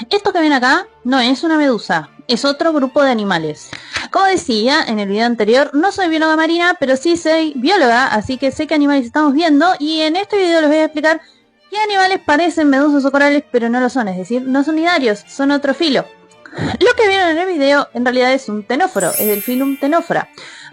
Esto que ven acá no es una medusa, es otro grupo de animales. Como decía en el video anterior, no soy bióloga marina, pero sí soy bióloga, así que sé qué animales estamos viendo, y en este video les voy a explicar qué animales parecen medusas o corales, pero no lo son, es decir, no son nidarios, son otro filo. Lo que vieron en el video en realidad es un ctenóforo, es del filum Ctenophora.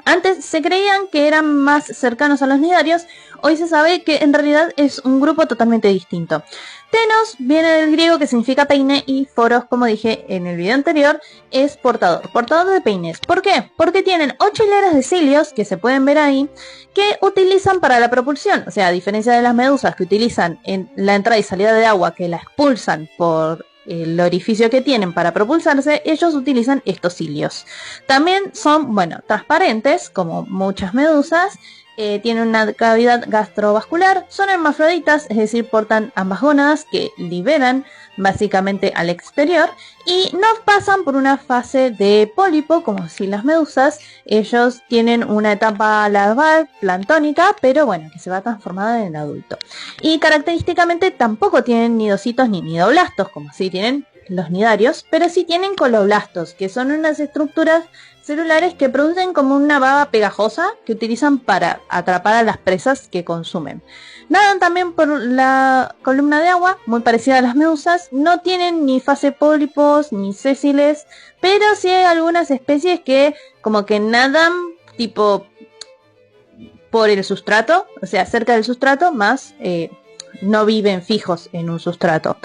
Antes se creían que eran más cercanos a los nidarios, hoy se sabe que en realidad es un grupo totalmente distinto. Tenos viene del griego, que significa peine, y foros, como dije en el video anterior, es portador de peines. ¿Por qué? Porque tienen 8 hileras de cilios, que se pueden ver ahí, que utilizan para la propulsión. O sea, a diferencia de las medusas que utilizan en la entrada y salida de agua, que la expulsan por el orificio que tienen para propulsarse, ellos utilizan estos cilios. También son, bueno, transparentes, como muchas medusas. Tienen una cavidad gastrovascular, son hermafroditas, es decir, portan ambas gónadas que liberan básicamente al exterior, y no pasan por una fase de pólipo como si las medusas. Ellos tienen una etapa larval planctónica, pero bueno, que se va transformada en el adulto. Y característicamente tampoco tienen nidocitos ni nidoblastos, como si tienen los nidarios, pero sí tienen coloblastos, que son unas estructuras celulares que producen como una baba pegajosa que utilizan para atrapar a las presas que consumen. Nadan también por la columna de agua, muy parecida a las medusas. No tienen ni fase pólipos ni sésiles, pero sí hay algunas especies que como que nadan tipo por el sustrato, o sea, cerca del sustrato, más no viven fijos en un sustrato.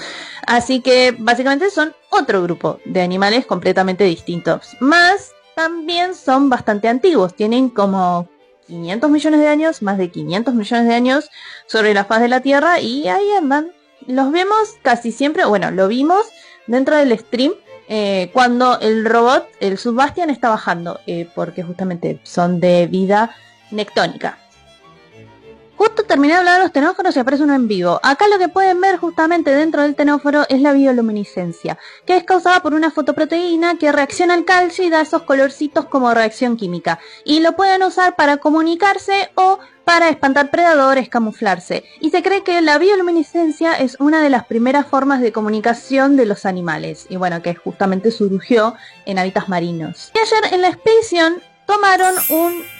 Así que básicamente son otro grupo de animales completamente distintos. Más también son bastante antiguos, tienen como 500 millones de años, más de 500 millones de años sobre la faz de la Tierra, y ahí andan. Los vemos casi siempre, bueno, lo vimos dentro del stream cuando el robot, el Subbastian, está bajando, porque justamente son de vida nectónica. Justo terminé de hablar de los ctenóforos y aparece uno en vivo. Acá lo que pueden ver justamente dentro del ctenóforo es la bioluminiscencia, que es causada por una fotoproteína que reacciona al calcio y da esos colorcitos como reacción química. Y lo pueden usar para comunicarse o para espantar predadores, camuflarse. Y se cree que la bioluminiscencia es una de las primeras formas de comunicación de los animales. Y bueno, que justamente surgió en hábitats marinos. Y ayer en la expedición tomaron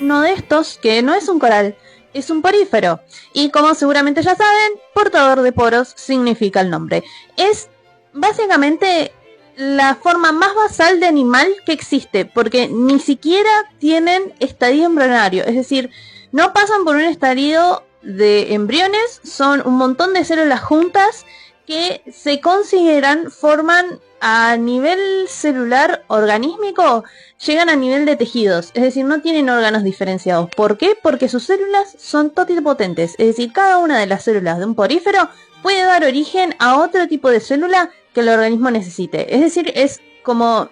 uno de estos, que no es un coral, es un porífero, y como seguramente ya saben, portador de poros significa el nombre. Es básicamente la forma más basal de animal que existe, porque ni siquiera tienen estadio embrionario, es decir, no pasan por un estadio de embriones, son un montón de células juntas que se consideran, forman a nivel celular organísmico, llegan a nivel de tejidos, es decir, no tienen órganos diferenciados. ¿Por qué? Porque sus células son totipotentes, es decir, cada una de las células de un porífero puede dar origen a otro tipo de célula que el organismo necesite. Es decir, es como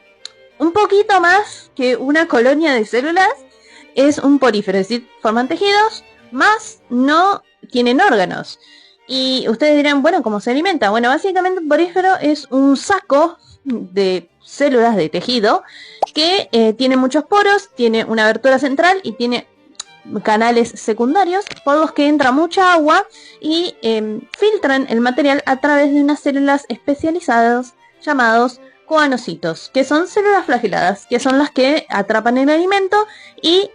un poquito más que una colonia de células, es un porífero, es decir, forman tejidos, más no tienen órganos. Y ustedes dirán, bueno, ¿cómo se alimenta? Bueno, básicamente un porífero es un saco de células de tejido que tiene muchos poros, tiene una abertura central y tiene canales secundarios por los que entra mucha agua y filtran el material a través de unas células especializadas llamados coanocitos, que son células flageladas, que son las que atrapan el alimento, y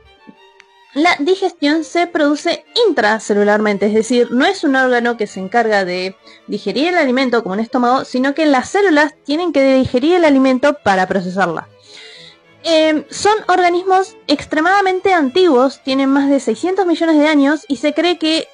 la digestión se produce intracelularmente, es decir, no es un órgano que se encarga de digerir el alimento como un estómago, sino que las células tienen que digerir el alimento para procesarla. Son organismos extremadamente antiguos, tienen más de 600 millones de años, y se cree que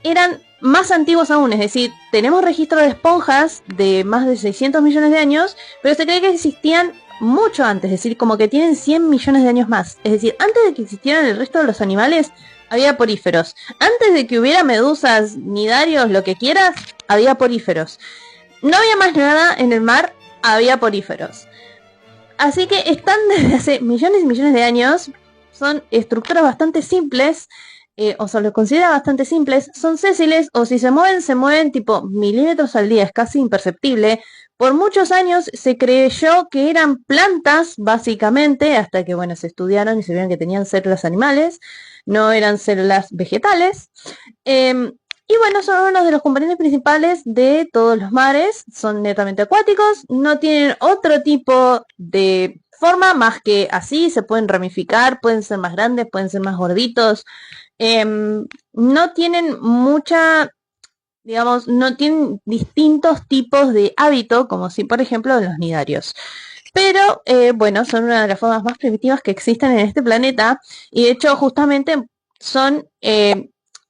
eran más antiguos aún, es decir, tenemos registro de esponjas de más de 600 millones de años, pero se cree que existían mucho antes, es decir, como que tienen 100 millones de años más. Es decir, antes de que existieran el resto de los animales, había poríferos. Antes de que hubiera medusas, nidarios, lo que quieras, había poríferos. No había más nada en el mar, había poríferos. Así que están desde hace millones y millones de años. Son estructuras bastante simples, o se los considera bastante simples. Son sésiles, o si se mueven tipo milímetros al día, es casi imperceptible. Por muchos años se creyó que eran plantas, básicamente, hasta que, bueno, se estudiaron y se vieron que tenían células animales, no eran células vegetales. Y bueno, son uno de los componentes principales de todos los mares, son netamente acuáticos, no tienen otro tipo de forma más que así, se pueden ramificar, pueden ser más grandes, pueden ser más gorditos, no tienen mucha, digamos, no tienen distintos tipos de hábito, como si por ejemplo los nidarios. Pero bueno, son una de las formas más primitivas que existen en este planeta y de hecho justamente son,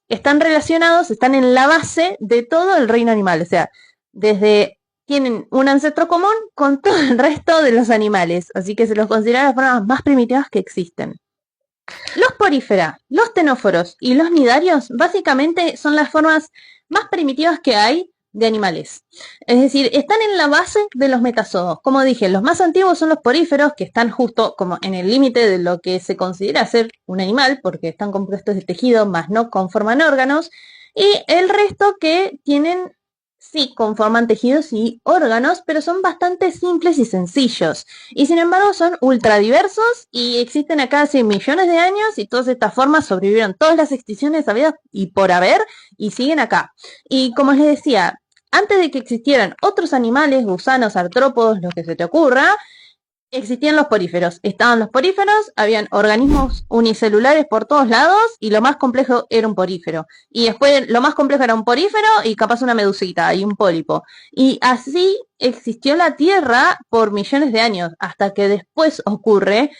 están relacionados, están en la base de todo el reino animal, o sea, desde tienen un ancestro común con todo el resto de los animales, así que se los considera las formas más primitivas que existen. Los porífera, los tenóforos y los nidarios básicamente son las formas más primitivas que hay de animales. Es decir, están en la base de los metazoos. Como dije, los más antiguos son los poríferos, que están justo como en el límite de lo que se considera ser un animal, porque están compuestos de tejido, más no conforman órganos. Y el resto que tienen, sí, conforman tejidos y órganos, pero son bastante simples y sencillos. Y sin embargo son ultra diversos y existen acá hace millones de años y todas estas formas sobrevivieron todas las extinciones habidas y por haber y siguen acá. Y como les decía, antes de que existieran otros animales, gusanos, artrópodos, lo que se te ocurra, existían los poríferos. Estaban los poríferos, habían organismos unicelulares por todos lados y lo más complejo era un porífero. Y después lo más complejo era un porífero y capaz una medusita y un pólipo. Y así existió la Tierra por millones de años, hasta que después ocurre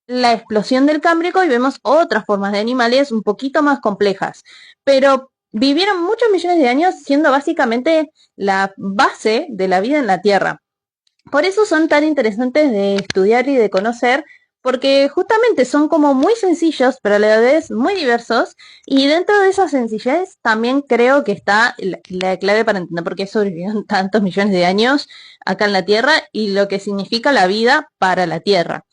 la explosión del Cámbrico y vemos otras formas de animales un poquito más complejas. Pero vivieron muchos millones de años siendo básicamente la base de la vida en la Tierra. Por eso son tan interesantes de estudiar y de conocer, porque justamente son como muy sencillos, pero a la vez muy diversos, y dentro de esa sencillez también creo que está la clave para entender por qué sobrevivieron tantos millones de años acá en la Tierra y lo que significa la vida para la Tierra.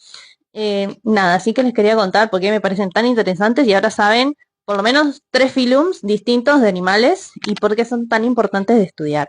Nada, así que les quería contar por qué me parecen tan interesantes y ahora saben por lo menos 3 filums distintos de animales y por qué son tan importantes de estudiar.